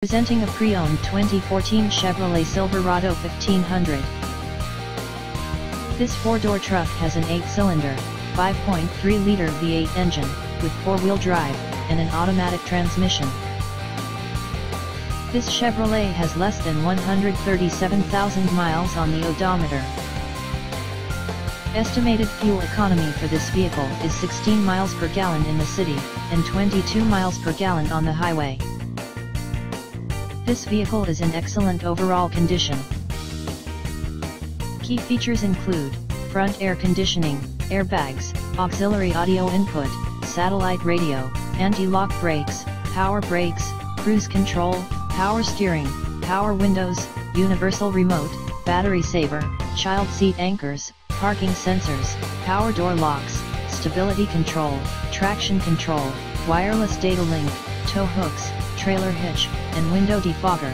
Presenting a pre-owned 2014 Chevrolet Silverado 1500. This four-door truck has an 8-cylinder, 5.3-liter V8 engine, with four-wheel drive, and an automatic transmission. This Chevrolet has less than 137,000 miles on the odometer. Estimated fuel economy for this vehicle is 16 miles per gallon in the city, and 22 miles per gallon on the highway. This vehicle is in excellent overall condition. Key features include front air conditioning, airbags, auxiliary audio input, satellite radio, anti-lock brakes, power brakes, cruise control, power steering, power windows, universal remote, battery saver, child seat anchors, parking sensors, power door locks, stability control, traction control, wireless data link, tow hooks, trailer hitch, and window defogger.